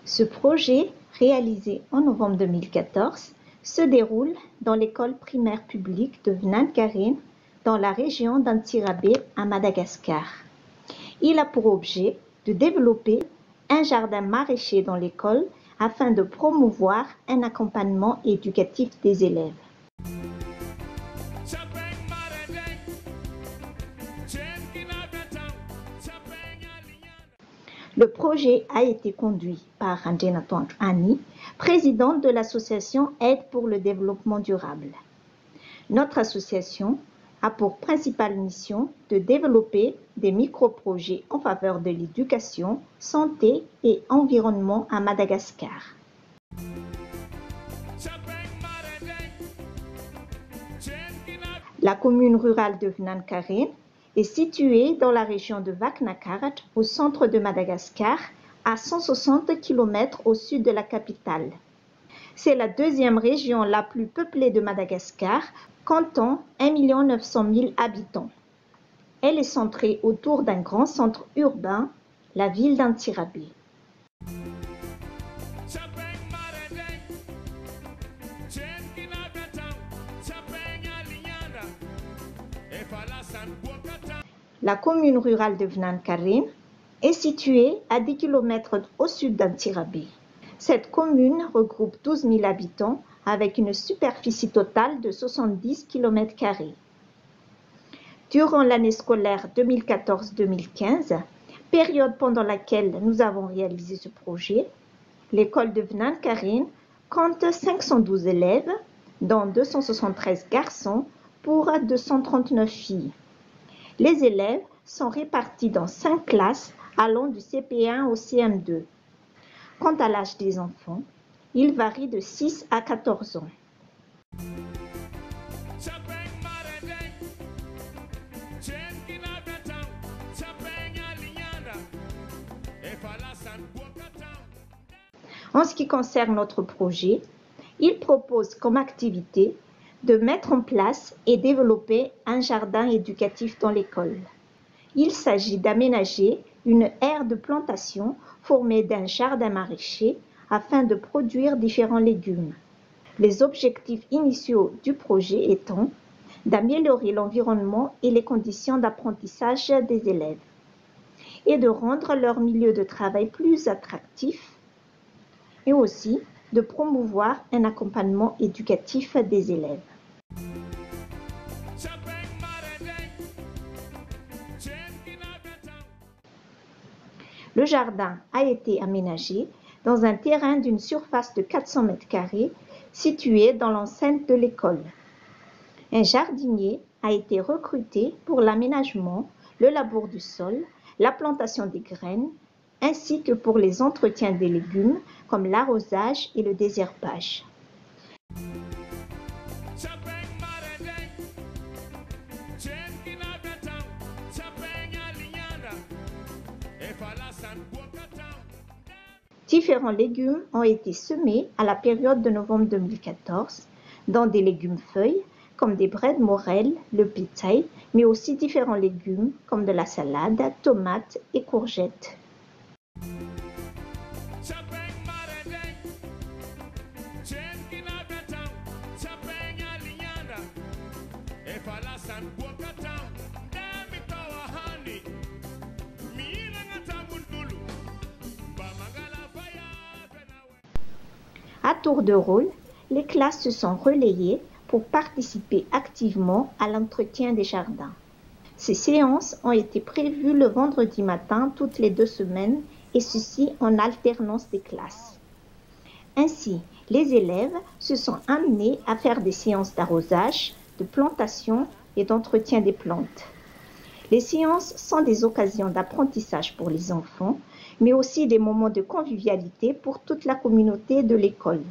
Ce projet, réalisé en novembre 2014, se déroule dans l'école primaire publique de Vnankarine, dans la région d'Antsirabe à Madagascar. Il a pour objet de développer un jardin maraîcher dans l'école afin de promouvoir un accompagnement éducatif des élèves. Le projet a été conduit par Ranjenatong Annie, présidente de l'association Aide pour le développement durable. Notre association a pour principale mission de développer des micro-projets en faveur de l'éducation, santé et environnement à Madagascar. La commune rurale de Vnankarine est située dans la région de Vaknakarat, au centre de Madagascar, à 160 km au sud de la capitale. C'est la deuxième région la plus peuplée de Madagascar, comptant 1 900 000 habitants. Elle est centrée autour d'un grand centre urbain, la ville d'Antsirabe. La commune rurale de Vnankarine est située à 10 km au sud d'Antsirabe. Cette commune regroupe 12 000 habitants avec une superficie totale de 70 km². Durant l'année scolaire 2014-2015, période pendant laquelle nous avons réalisé ce projet, l'école de Vnankarine compte 512 élèves, dont 273 garçons pour 239 filles. Les élèves sont répartis dans 5 classes allant du CP1 au CM2. Quant à l'âge des enfants, il varie de 6 à 14 ans. En ce qui concerne notre projet, il propose comme activité de mettre en place et développer un jardin éducatif dans l'école. Il s'agit d'aménager une aire de plantation formée d'un jardin maraîcher afin de produire différents légumes. Les objectifs initiaux du projet étant d'améliorer l'environnement et les conditions d'apprentissage des élèves et de rendre leur milieu de travail plus attractif et aussi de promouvoir un accompagnement éducatif des élèves. Le jardin a été aménagé dans un terrain d'une surface de 400 m² situé dans l'enceinte de l'école. Un jardinier a été recruté pour l'aménagement, le labour du sol, la plantation des graines, ainsi que pour les entretiens des légumes comme l'arrosage et le désherbage. Différents légumes ont été semés à la période de novembre 2014, dont des légumes feuilles comme des braies de morel, le pitaï, mais aussi différents légumes comme de la salade, tomates et courgettes. À tour de rôle, les classes se sont relayées pour participer activement à l'entretien des jardins. Ces séances ont été prévues le vendredi matin toutes les 2 semaines et ceci en alternance des classes. Ainsi, les élèves se sont amenés à faire des séances d'arrosage, de plantation et d'entretien des plantes. Les séances sont des occasions d'apprentissage pour les enfants, mais aussi des moments de convivialité pour toute la communauté de l'école.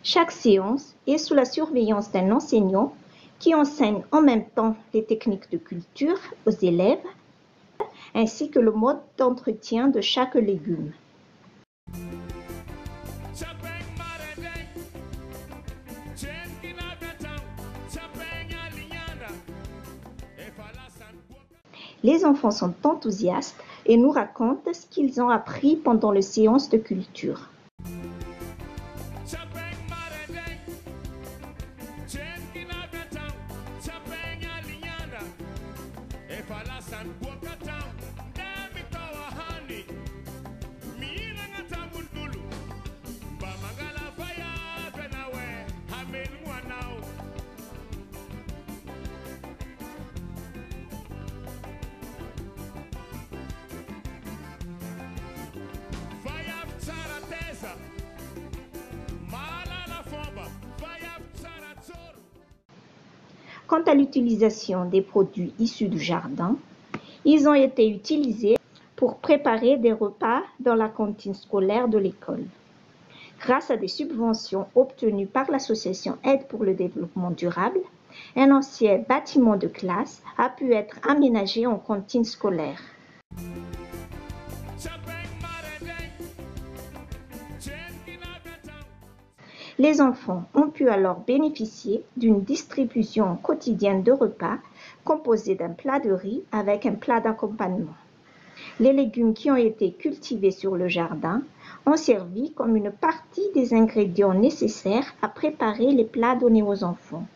Chaque séance est sous la surveillance d'un enseignant qui enseigne en même temps les techniques de culture aux élèves ainsi que le mode d'entretien de chaque légume. Les enfants sont enthousiastes et nous racontent ce qu'ils ont appris pendant les séances de culture. Quant à l'utilisation des produits issus du jardin, ils ont été utilisés pour préparer des repas dans la cantine scolaire de l'école. Grâce à des subventions obtenues par l'association Aide pour le développement durable, un ancien bâtiment de classe a pu être aménagé en cantine scolaire. Les enfants ont pu alors bénéficier d'une distribution quotidienne de repas composée d'un plat de riz avec un plat d'accompagnement. Les légumes qui ont été cultivés sur le jardin ont servi comme une partie des ingrédients nécessaires à préparer les plats donnés aux enfants.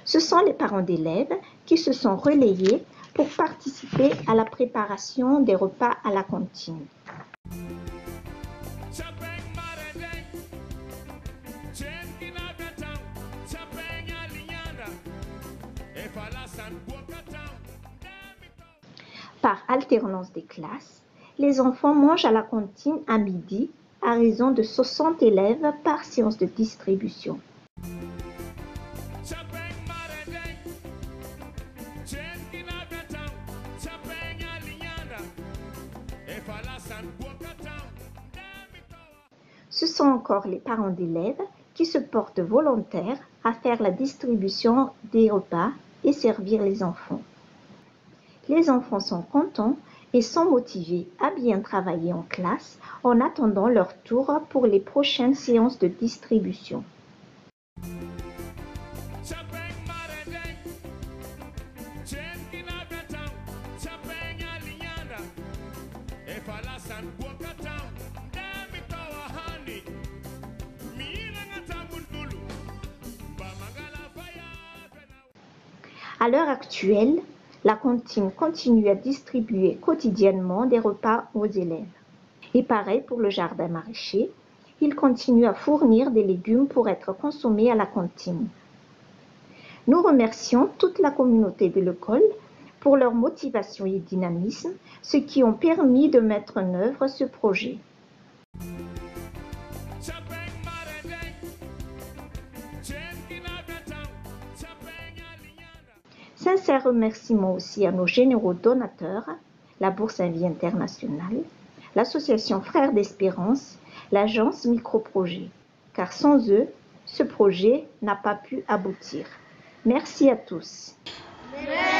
Ce sont les parents d'élèves qui se sont relayés pour participer à la préparation des repas à la cantine. Par alternance des classes, les enfants mangent à la cantine à midi à raison de 60 élèves par séance de distribution. Ce sont encore les parents d'élèves qui se portent volontaires à faire la distribution des repas et servir les enfants. Les enfants sont contents et sont motivés à bien travailler en classe en attendant leur tour pour les prochaines séances de distribution. À l'heure actuelle, la cantine continue à distribuer quotidiennement des repas aux élèves. Et pareil pour le jardin maraîcher, il continue à fournir des légumes pour être consommés à la cantine. Nous remercions toute la communauté de l'école pour leur motivation et dynamisme, ce qui ont permis de mettre en œuvre ce projet. Sincères remerciements aussi à nos généraux donateurs, la Bourse Envie Internationale, l'association Frères d'Espérance, l'agence Microprojet, car sans eux, ce projet n'a pas pu aboutir. Merci à tous. Merci.